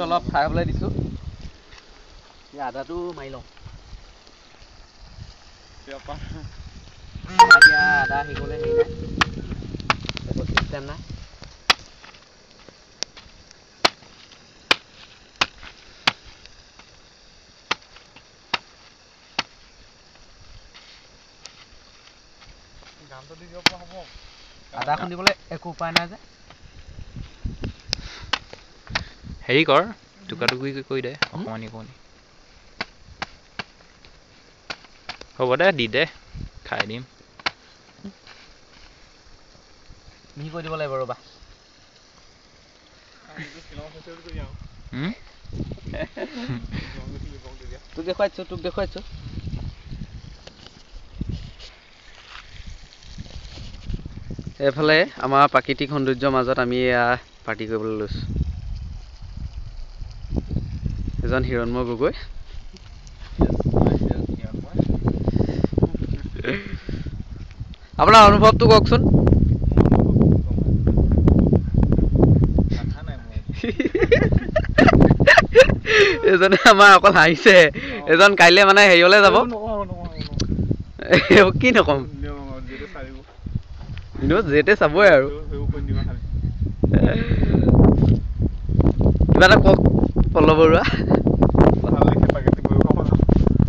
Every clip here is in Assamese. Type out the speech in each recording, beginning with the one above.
অলপ খাই পেলাই দিছো আদাটো মাৰি লওঁ এতিয়া আদা শিকিবলৈ হেৰি নাই একো চিষ্টেম নাই আদা খুন্দিবলৈ একো উপায় নাই যে হেৰি কৰ টুকুৰা টুকুৰি কৰি দে অকণমানি অকণমানি হ'ব দে দি দে খাই দিম মিহি কৰি দিব লাগিব ৰ'বা তোক দেখুৱাইছো এইফালে আমাৰ প্ৰাকৃতিক সৌন্দৰ্যৰ মাজত আমি এয়া পাৰ্টি কৰিবলৈ লৈছোঁ এজন হিৰণময় গগৈ আপোনাৰ অনুভৱটো কওকচোন এজনে আমাৰ অকল হাঁহিছে এজন কাইলৈ মানে হেৰিয়লৈ যাব কি নকম যেতে চাবই আৰু কিবা এটা কওক পল্লৱ বৰুৱা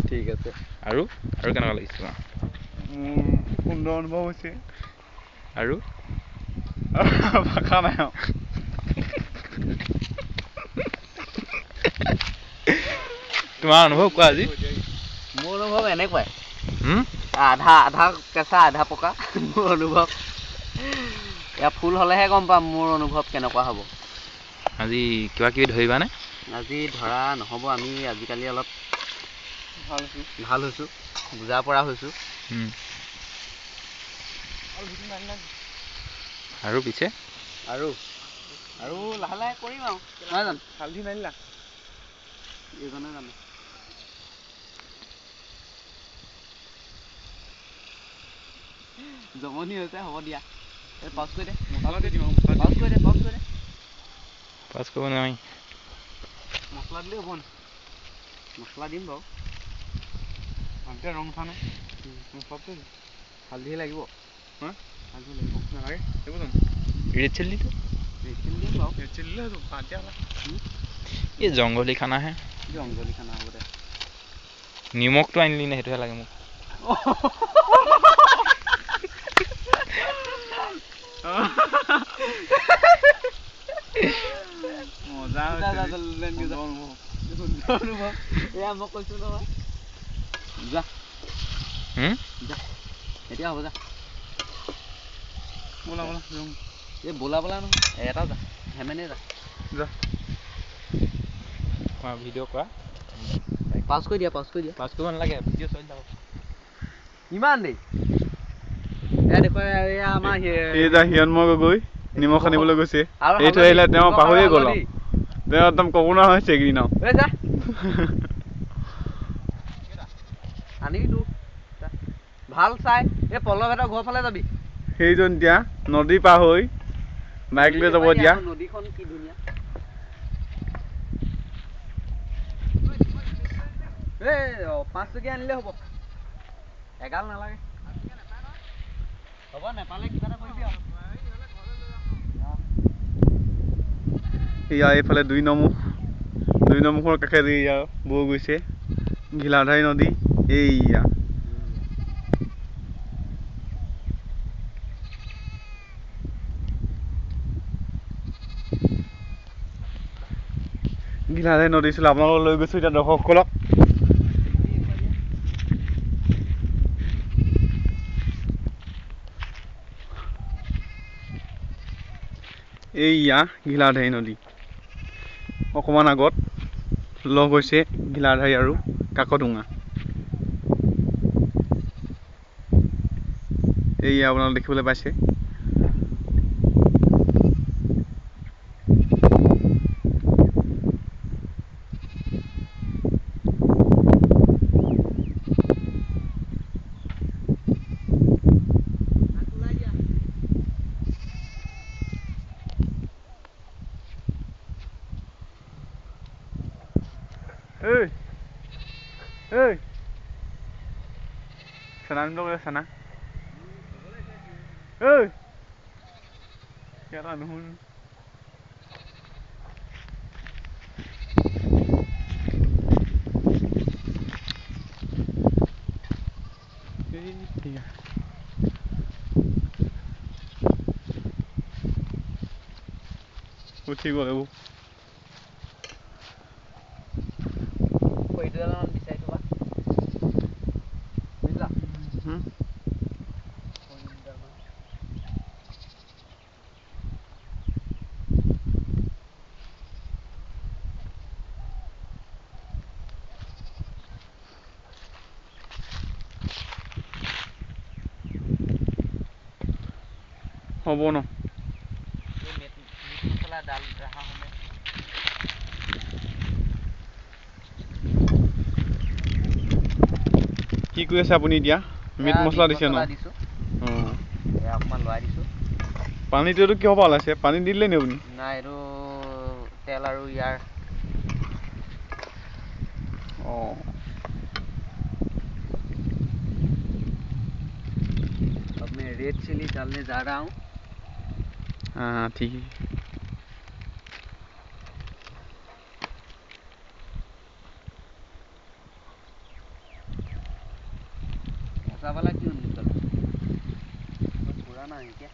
ঠিক আছে আৰু কেনেকুৱা লাগিছে সুন্দৰ অনুভৱ হৈছে আৰু ভাষা নাই তোমাৰ অনুভৱ কোৱা আজি মোৰ অনুভৱ এনেকুৱাই আধা কেঁচা আধা পকা মোৰ অনুভৱ এয়া ফুল হ'লেহে গম পাম মোৰ অনুভৱ কেনেকুৱা হ'ব আজি কিবা কিবি ধৰিবানে আজি ধৰা নহ'ব আমি আজিকালি অলপ ভাল হৈছোঁ বুজা পৰা হৈছোঁ আৰু পিছে আৰু লাহে লাহে কৰিম আৰু নহয় জানো হালধি নানিলা এইজনে জানে জমনি হৈছে হ'ব দিয়া পাউচ কৰি দে পাছ কৰিব নোৱাৰি মছলা দিলেই হ'ব মছলা দিম বাৰু ভালকৈ ৰং উঠা নাই হালধি লাগিব হালধি লাগিব নালাগে এইবোৰ জানো ৰেড চিলিটো দিম বাৰু এই জংঘলী খানাহে জংঘলী খানা হ'ব দে নিমখটো আনিলি নে সেইটোহে লাগে মোক মজা এয়া মই কৈছোঁ নহয় যা এতিয়া হ'ব যা এই বোলা নহয় এটা যা হেমেনে যা ভিডিঅ' কৰা পাউচ কৰি দিয়া পাছ কৰিব নালাগে ভিডিঅ' চলি যাব ইমান দেই এয়া দেখুৱাই এয়া আমাৰ হিৰণময় গগৈ নিমখ আনিবলৈ গৈছে এইটো আহিলে তেওঁ পাহৰিয়ে গ'ল তেওঁ একদম ক'ব নোৱাৰা হৈছে এইকেইদিন আনিবি তোৰ ভাল চাই এই পল্লৱহঁতৰ ঘৰৰ ফালে যাবি সেইজন এতিয়া নদী পাৰ হৈ বাইক লৈ যাব এতিয়া নদীখন কি ধুনীয়া এই 5 টকীয়া আনিলে হ'ব এগাল নালাগে হ'ব নেপালে কিবা এটা কৰিবি আৰু এয়া এইফালে দুই নমুখৰ কাষেদি এয়া বৈ গৈছে ঘিলাধাৰী নদী এইয়া ঘিলাধাৰী নদী ছিল আপোনালোকক লৈ গৈছোঁ এতিয়া দৰ্শকসকলক এইয়া ঘিলাধাৰী নদী অকণমান আগত লগ হৈছে ঘিলাধাৰী আৰু কাকডোঙা এই আপোনালোকে দেখিবলৈ পাইছে Ê ê sana ăn đâu sana ê cái đó nó không cái gì à uchi gọi đâu হ'ব ন मसाला डाल रहा हूं मैं কি কৰি আছে আপুনি এতিয়া মিট মছলা দিছে ন অকমান লৰাই দিছো পানীটো কিয় পৰা ওলাইছে পানী দিলে নি আপুনি নাই এইটো তেল আৰু ইয়াৰ अब मैं रेड चिली डालने जा रहा हूँ हाँ ठीक है ऐसा वाला क्यों निकला तो पुराना है क्या